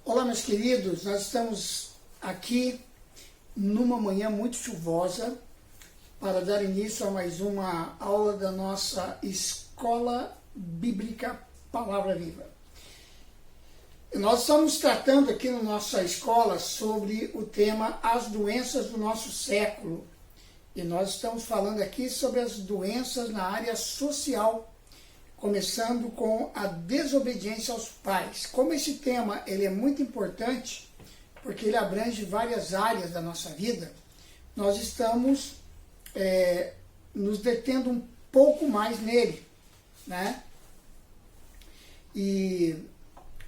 Olá, meus queridos, nós estamos aqui numa manhã muito chuvosa para dar início a mais uma aula da nossa Escola Bíblica Palavra Viva. Nós estamos tratando aqui na nossa escola sobre o tema As Doenças do Nosso Século. E nós estamos falando aqui sobre as doenças na área social, começando com a desobediência aos pais. Como esse tema ele é muito importante, porque ele abrange várias áreas da nossa vida, nós estamos nos detendo um pouco mais nele, né? E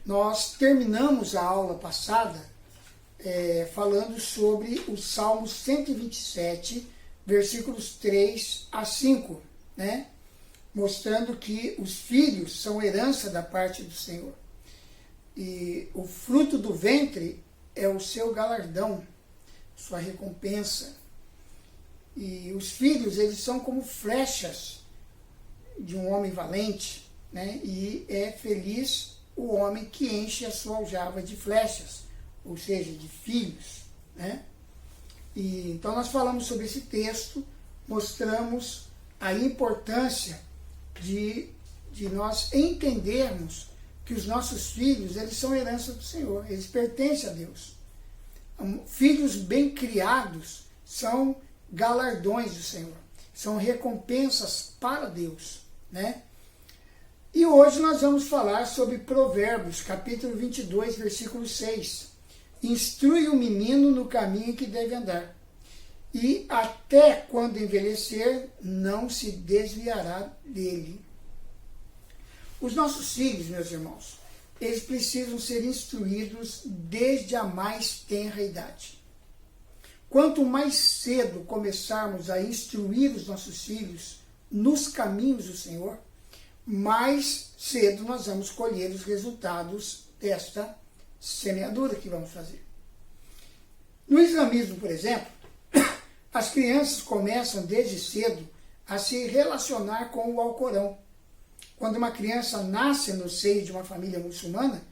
nós terminamos a aula passada falando sobre o Salmo 127, versículos 3 a 5, né? Mostrando que os filhos são herança da parte do Senhor. E o fruto do ventre é o seu galardão, sua recompensa. E os filhos, eles são como flechas de um homem valente, né? E é feliz o homem que enche a sua aljava de flechas, ou seja, de filhos, né? E então nós falamos sobre esse texto, mostramos a importância de nós entendermos que os nossos filhos, eles são herança do Senhor, eles pertencem a Deus. Filhos bem criados são galardões do Senhor, são recompensas para Deus, né? E hoje nós vamos falar sobre Provérbios, capítulo 22, versículo 6. Instrui o menino no caminho que deve andar, e até quando envelhecer, não se desviará dele. Os nossos filhos, meus irmãos, eles precisam ser instruídos desde a mais tenra idade. Quanto mais cedo começarmos a instruir os nossos filhos nos caminhos do Senhor, mais cedo nós vamos colher os resultados desta semeadura que vamos fazer. No islamismo, por exemplo, as crianças começam desde cedo a se relacionar com o Alcorão. Quando uma criança nasce no seio de uma família muçulmana,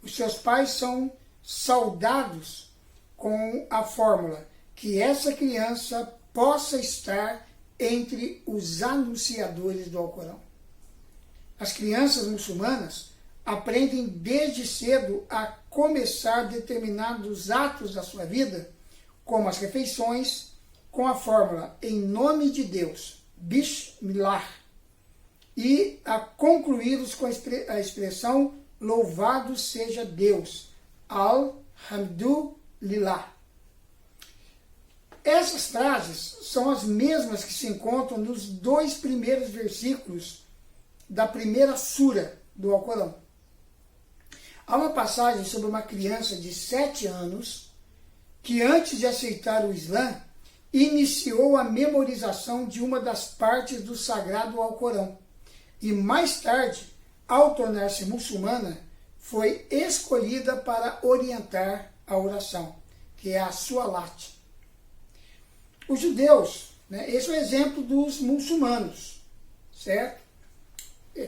os seus pais são saudados com a fórmula que essa criança possa estar entre os anunciadores do Alcorão. As crianças muçulmanas aprendem desde cedo a começar determinados atos da sua vida, como as refeições, com a fórmula em nome de Deus, Bismillah, e a concluí-los com a expressão louvado seja Deus, Alhamdulillah. Essas frases são as mesmas que se encontram nos 2 primeiros versículos da primeira sura do Alcorão. Há uma passagem sobre uma criança de 7 anos que, antes de aceitar o Islã, iniciou a memorização de uma das partes do sagrado Alcorão. E mais tarde, ao tornar-se muçulmana, foi escolhida para orientar a oração, que é a Sualat. Os judeus, né, esse é o exemplo dos muçulmanos, certo?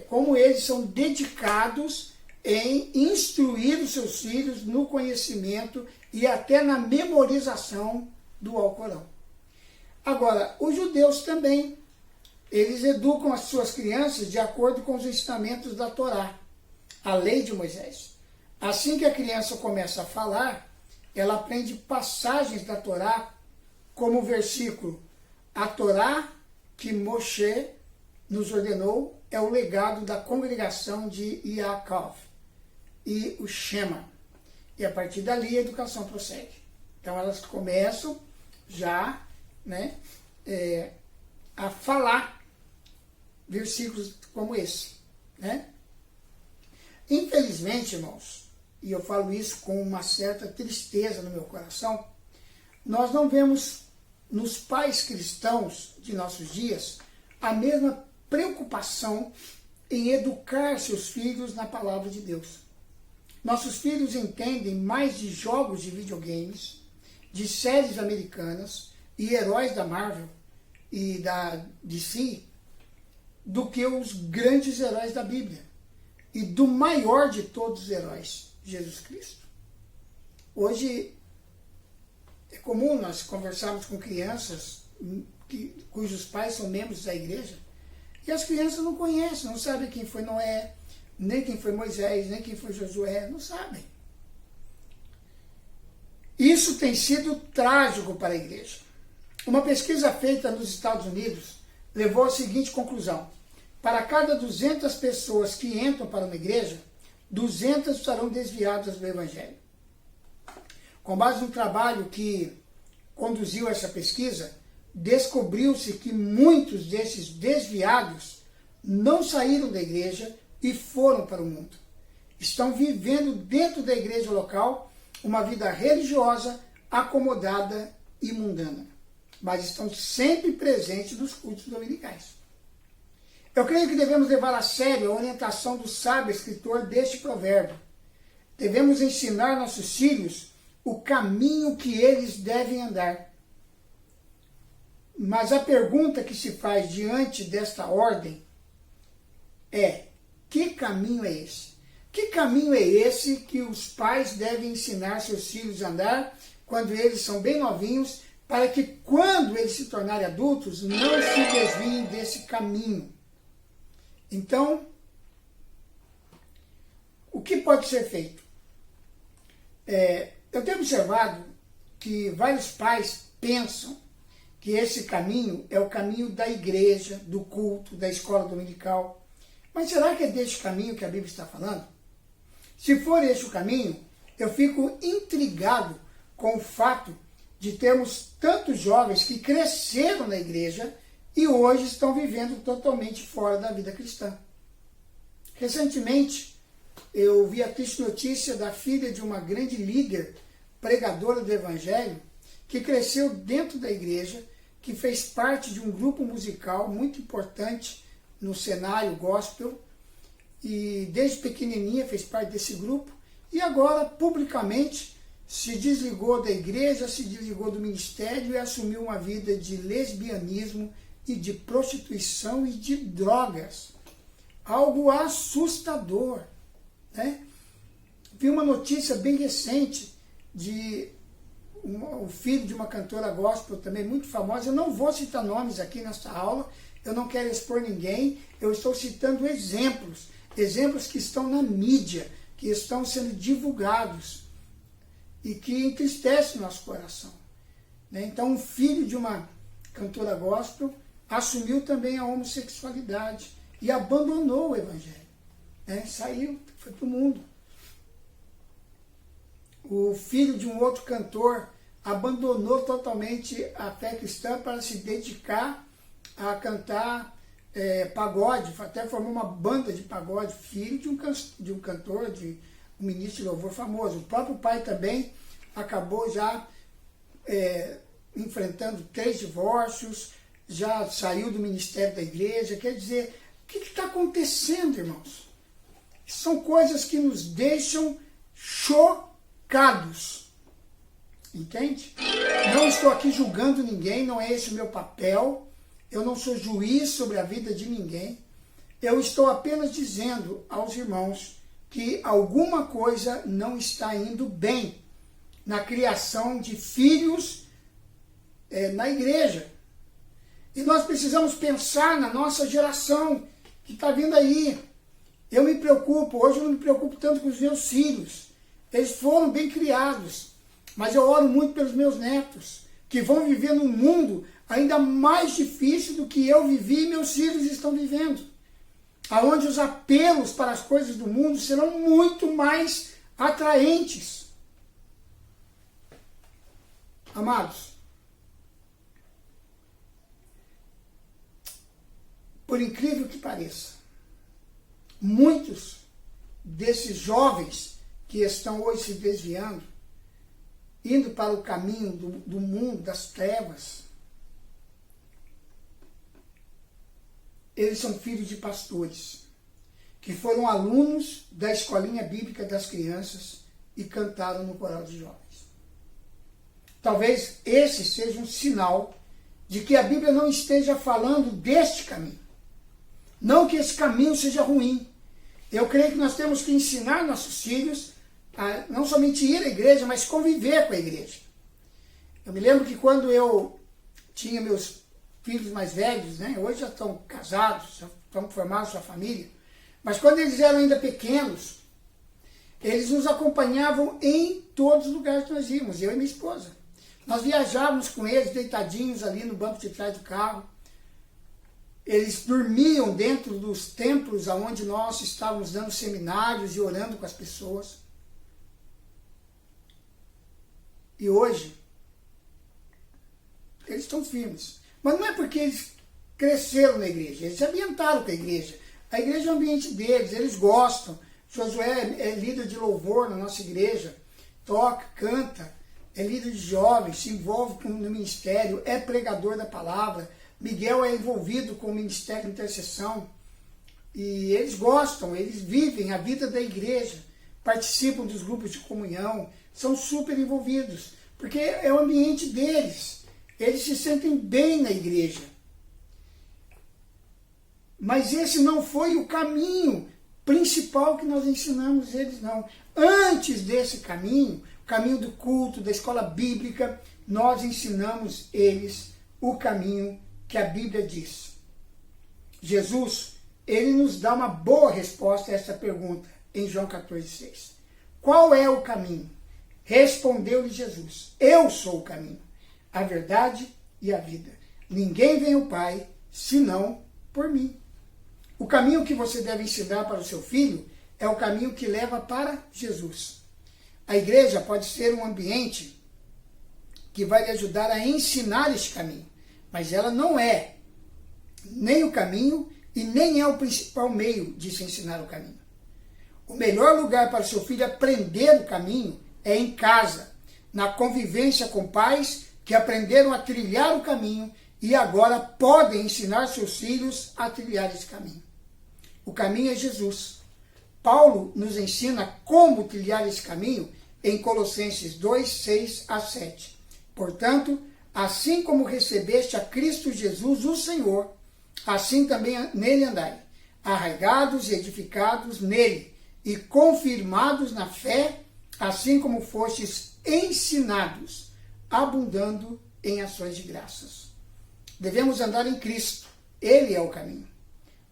Como eles são dedicados em instruir os seus filhos no conhecimento e até na memorização do Alcorão. Agora, os judeus também, eles educam as suas crianças de acordo com os ensinamentos da Torá, a lei de Moisés. Assim que a criança começa a falar, ela aprende passagens da Torá, como o versículo: a Torá que Moshe nos ordenou é o legado da congregação de Yaakov e o Shema. E a partir dali a educação prossegue. Então elas começam já, né, a falar versículos como esse, né? Infelizmente, irmãos, e eu falo isso com uma certa tristeza no meu coração, nós não vemos nos pais cristãos de nossos dias a mesma preocupação em educar seus filhos na palavra de Deus. Nossos filhos entendem mais de jogos de videogames, de séries americanas e heróis da Marvel e da DC do que os grandes heróis da Bíblia e do maior de todos os heróis, Jesus Cristo. Hoje é comum nós conversarmos com crianças cujos pais são membros da igreja, e as crianças não conhecem, não sabem quem foi Noé, nem quem foi Moisés, nem quem foi Josué, não sabem. Isso tem sido trágico para a igreja. Uma pesquisa feita nos Estados Unidos levou à seguinte conclusão: para cada 200 pessoas que entram para uma igreja, 200 estarão desviadas do Evangelho. Com base no trabalho que conduziu essa pesquisa, descobriu-se que muitos desses desviados não saíram da igreja e foram para o mundo. Estão vivendo dentro da igreja local uma vida religiosa, acomodada e mundana, mas estão sempre presentes nos cultos dominicais. Eu creio que devemos levar a sério a orientação do sábio escritor deste provérbio. Devemos ensinar nossos filhos o caminho que eles devem andar. Mas a pergunta que se faz diante desta ordem é: que caminho é esse? Que caminho é esse que os pais devem ensinar seus filhos a andar quando eles são bem novinhos, para que quando eles se tornarem adultos não se desviem desse caminho? Então, o que pode ser feito? Eu tenho observado que vários pais pensam que esse caminho é o caminho da igreja, do culto, da escola dominical. Mas será que é deste caminho que a Bíblia está falando? Se for este o caminho, eu fico intrigado com o fato de termos tantos jovens que cresceram na igreja e hoje estão vivendo totalmente fora da vida cristã. Recentemente, eu vi a triste notícia da filha de uma grande líder, pregadora do Evangelho, que cresceu dentro da igreja, que fez parte de um grupo musical muito importante no cenário gospel, e desde pequenininha fez parte desse grupo, e agora, publicamente, se desligou da igreja, se desligou do ministério e assumiu uma vida de lesbianismo e de prostituição e de drogas. Algo assustador, né? Vi uma notícia bem recente de o filho de uma cantora gospel também muito famosa. Eu não vou citar nomes aqui nesta aula, eu não quero expor ninguém, eu estou citando exemplos que estão na mídia, que estão sendo divulgados e que entristecem o nosso coração, né? Então, um filho de uma cantora gospel assumiu também a homossexualidade e abandonou o Evangelho, né? Saiu, foi para o mundo. O filho de um outro cantor abandonou totalmente a fé cristã para se dedicar a cantar pagode, até formou uma banda de pagode, filho de um cantor, de um ministro de louvor famoso. O próprio pai também acabou já enfrentando 3 divórcios, já saiu do ministério da igreja. Quer dizer, o que está acontecendo, irmãos? São coisas que nos deixam chocados. Entende? Não estou aqui julgando ninguém, não é esse o meu papel. Eu não sou juiz sobre a vida de ninguém. Eu estou apenas dizendo aos irmãos que alguma coisa não está indo bem na criação de filhos na igreja. E nós precisamos pensar na nossa geração que está vindo aí. Eu me preocupo, hoje eu não me preocupo tanto com os meus filhos. Eles foram bem criados, mas eu oro muito pelos meus netos, que vão viver num mundo ainda mais difícil do que eu vivi e meus filhos estão vivendo, aonde os apelos para as coisas do mundo serão muito mais atraentes. Amados, por incrível que pareça, muitos desses jovens que estão hoje se desviando, indo para o caminho do mundo, das trevas, eles são filhos de pastores, que foram alunos da escolinha bíblica das crianças e cantaram no coral de jovens. Talvez esse seja um sinal de que a Bíblia não esteja falando deste caminho. Não que esse caminho seja ruim. Eu creio que nós temos que ensinar nossos filhos a não somente ir à igreja, mas conviver com a igreja. Eu me lembro que quando eu tinha meus filhos mais velhos, né, hoje já estão casados, já estão formando sua família, mas quando eles eram ainda pequenos, eles nos acompanhavam em todos os lugares que nós íamos, eu e minha esposa. Nós viajávamos com eles deitadinhos ali no banco de trás do carro. Eles dormiam dentro dos templos onde nós estávamos dando seminários e orando com as pessoas. E hoje, eles estão firmes. Mas não é porque eles cresceram na igreja, eles se ambientaram com a igreja. A igreja é o ambiente deles, eles gostam. Josué é líder de louvor na nossa igreja, toca, canta, é líder de jovens, se envolve no ministério, é pregador da palavra. Miguel é envolvido com o ministério de intercessão. E eles gostam, eles vivem a vida da igreja, participam dos grupos de comunhão, são super envolvidos, porque é o ambiente deles. Eles se sentem bem na igreja. Mas esse não foi o caminho principal que nós ensinamos eles, não. Antes desse caminho, o caminho do culto, da escola bíblica, nós ensinamos eles o caminho que a Bíblia diz. Jesus, ele nos dá uma boa resposta a essa pergunta em João 14,6. Qual é o caminho? Respondeu-lhe Jesus: eu sou o caminho, a verdade e a vida. Ninguém vem ao Pai senão por mim. O caminho que você deve ensinar para o seu filho é o caminho que leva para Jesus. A igreja pode ser um ambiente que vai lhe ajudar a ensinar esse caminho, mas ela não é nem o caminho e nem é o principal meio de se ensinar o caminho. O melhor lugar para o seu filho aprender o caminho é em casa, na convivência com pais que aprenderam a trilhar o caminho e agora podem ensinar seus filhos a trilhar esse caminho. O caminho é Jesus. Paulo nos ensina como trilhar esse caminho em Colossenses 2, 6 a 7. Portanto, assim como recebeste a Cristo Jesus, o Senhor, assim também nele andai, arraigados e edificados nele, e confirmados na fé, assim como fostes ensinados, abundando em ações de graças. Devemos andar em Cristo, ele é o caminho.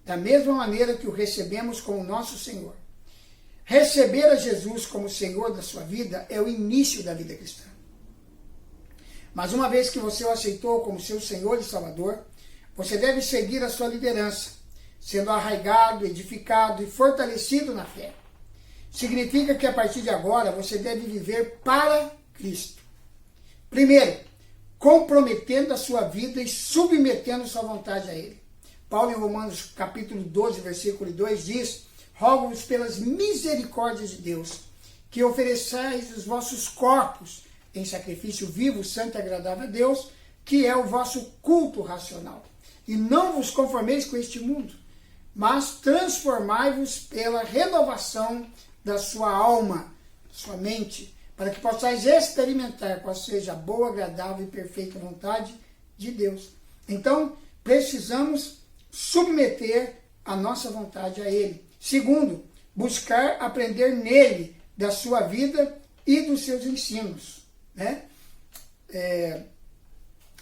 Da mesma maneira que o recebemos como nosso Senhor. Receber a Jesus como Senhor da sua vida é o início da vida cristã. Mas uma vez que você o aceitou como seu Senhor e Salvador, você deve seguir a sua liderança, sendo arraigado, edificado e fortalecido na fé. Significa que a partir de agora você deve viver para Cristo. Primeiro, comprometendo a sua vida e submetendo sua vontade a Ele. Paulo, em Romanos capítulo 12, versículo 2, diz: rogo-vos pelas misericórdias de Deus, que ofereçais os vossos corpos em sacrifício vivo, santo e agradável a Deus, que é o vosso culto racional. E não vos conformeis com este mundo, mas transformai-vos pela renovação da sua alma, sua mente, para que possais experimentar qual seja a boa, agradável e perfeita vontade de Deus. Então, precisamos submeter a nossa vontade a Ele. Segundo, buscar aprender nele da sua vida e dos seus ensinos. Né?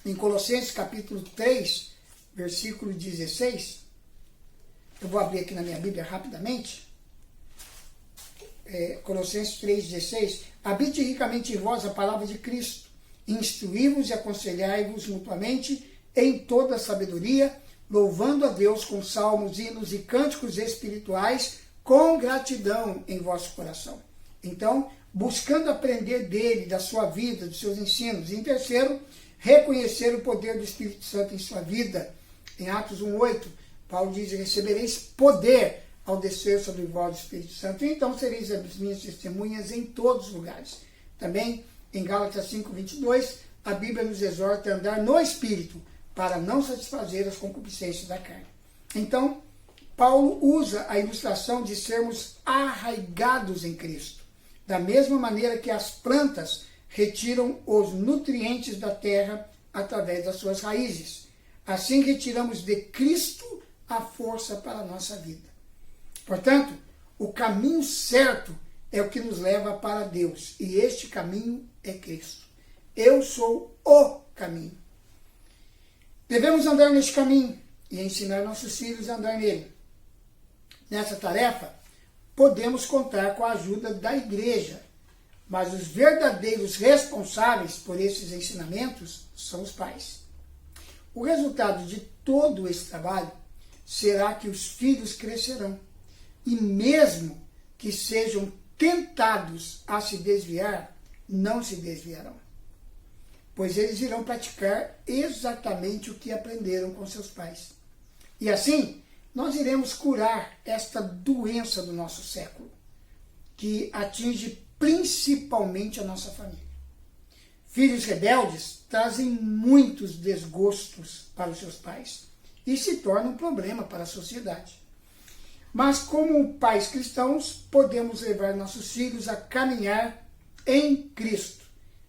Em Colossenses capítulo 3, versículo 16, eu vou abrir aqui na minha Bíblia rapidamente. Colossenses 3,16, habite ricamente em vós a palavra de Cristo, instruí-vos e aconselhai-vos mutuamente em toda a sabedoria, louvando a Deus com salmos, hinos e cânticos espirituais, com gratidão em vosso coração. Então, buscando aprender dele, da sua vida, dos seus ensinos. E em terceiro, reconhecer o poder do Espírito Santo em sua vida. Em Atos 1,8, Paulo diz: recebereis poder ao descer sobre vós o Espírito Santo, e então sereis as minhas testemunhas em todos os lugares. Também, em Gálatas 5,22, a Bíblia nos exorta a andar no Espírito, para não satisfazer as concupiscências da carne. Então, Paulo usa a ilustração de sermos arraigados em Cristo, da mesma maneira que as plantas retiram os nutrientes da terra através das suas raízes. Assim retiramos de Cristo a força para a nossa vida. Portanto, o caminho certo é o que nos leva para Deus. E este caminho é Cristo. Eu sou o caminho. Devemos andar neste caminho e ensinar nossos filhos a andar nele. Nessa tarefa, podemos contar com a ajuda da igreja, mas os verdadeiros responsáveis por esses ensinamentos são os pais. O resultado de todo esse trabalho será que os filhos crescerão e mesmo que sejam tentados a se desviar, não se desviarão, pois eles irão praticar exatamente o que aprenderam com seus pais. E assim, nós iremos curar esta doença do nosso século, que atinge principalmente a nossa família. Filhos rebeldes trazem muitos desgostos para os seus pais e se tornam um problema para a sociedade. Mas como pais cristãos, podemos levar nossos filhos a caminhar em Cristo,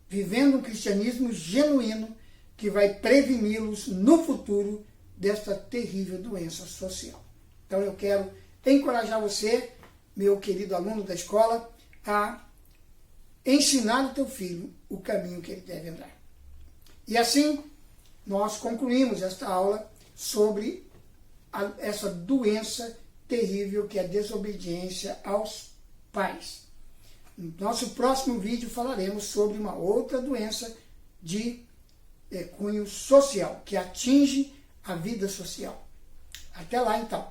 vivendo um cristianismo genuíno que vai preveni-los no futuro desta terrível doença social. Então eu quero encorajar você, meu querido aluno da escola, a ensinar o teu filho o caminho que ele deve andar. E assim, nós concluímos esta aula sobre essa doença terrível que é a desobediência aos pais. No nosso próximo vídeo falaremos sobre uma outra doença de cunho social, que atinge a vida social. Até lá, então,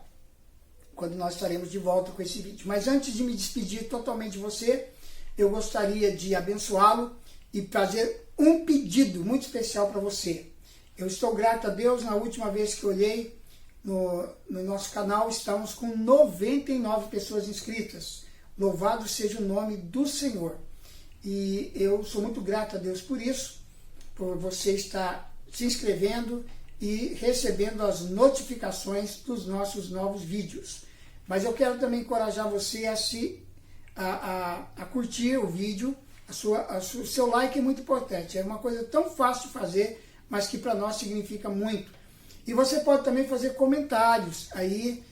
quando nós estaremos de volta com esse vídeo. Mas antes de me despedir totalmente de você, eu gostaria de abençoá-lo e fazer um pedido muito especial para você. Eu estou grato a Deus, na última vez que olhei no nosso canal, estamos com 99 pessoas inscritas. Louvado seja o nome do Senhor. E eu sou muito grato a Deus por isso, por você estar se inscrevendo e recebendo as notificações dos nossos novos vídeos. Mas eu quero também encorajar você a curtir o vídeo. O seu like é muito importante. É uma coisa tão fácil de fazer, mas que para nós significa muito. E você pode também fazer comentários. Aí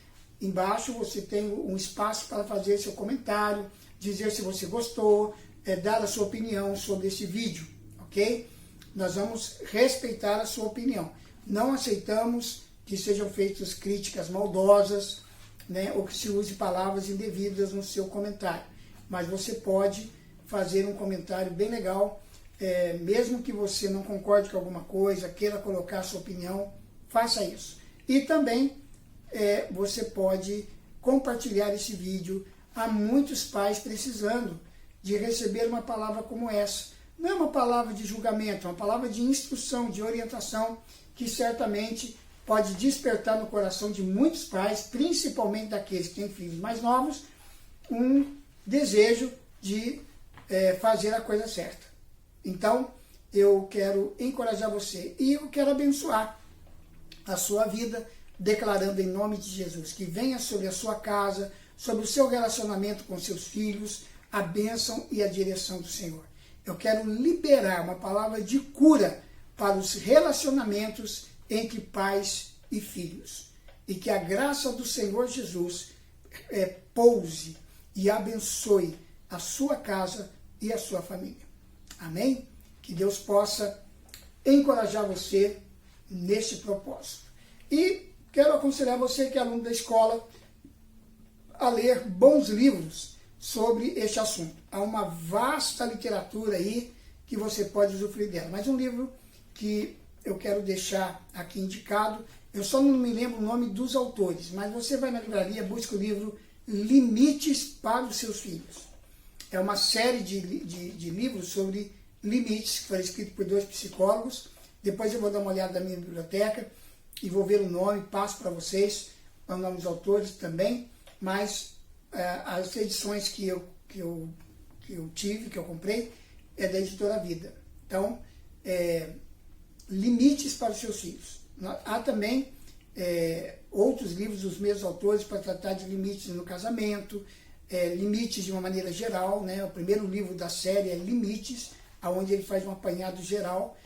embaixo você tem um espaço para fazer seu comentário, dizer se você gostou, dar a sua opinião sobre esse vídeo, ok? Nós vamos respeitar a sua opinião. Não aceitamos que sejam feitas críticas maldosas, né, ou que se use palavras indevidas no seu comentário. Mas você pode fazer um comentário bem legal, mesmo que você não concorde com alguma coisa, queira colocar a sua opinião, faça isso. E também você pode compartilhar esse vídeo. Há muitos pais precisando de receber uma palavra como essa. Não é uma palavra de julgamento, é uma palavra de instrução, de orientação, que certamente pode despertar no coração de muitos pais, principalmente daqueles que têm filhos mais novos, um desejo de fazer a coisa certa. Então, eu quero encorajar você e eu quero abençoar a sua vida, declarando em nome de Jesus que venha sobre a sua casa, sobre o seu relacionamento com seus filhos, a bênção e a direção do Senhor. Eu quero liberar uma palavra de cura para os relacionamentos entre pais e filhos. E que a graça do Senhor Jesus pouse e abençoe a sua casa e a sua família. Amém? Que Deus possa encorajar você nesse propósito. E quero aconselhar você que é aluno da escola a ler bons livros sobre este assunto. Há uma vasta literatura aí que você pode usufruir dela. Mas um livro que eu quero deixar aqui indicado, eu só não me lembro o nome dos autores, mas você vai na livraria, busca o livro Limites para os Seus Filhos. É uma série de livros sobre limites, que foi escrito por 2 psicólogos. Depois eu vou dar uma olhada na minha biblioteca e vou ver o nome, passo para vocês, o nome dos autores também, mas as edições que eu tive, que eu comprei, é da Editora Vida. Então, Limites para os Seus Filhos. Há também outros livros dos mesmos autores para tratar de limites no casamento, limites de uma maneira geral, né? O primeiro livro da série é Limites, onde ele faz um apanhado geral,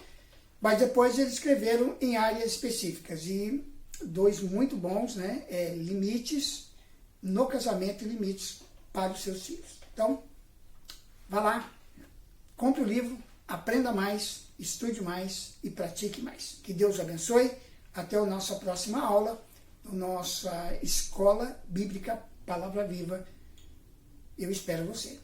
mas depois eles escreveram em áreas específicas, e 2 muito bons, né? Limites no casamento e limites para os seus filhos. Então, vá lá, compre o livro, aprenda mais, estude mais e pratique mais. Que Deus abençoe. Até a nossa próxima aula, nossa Escola Bíblica Palavra Viva. Eu espero você.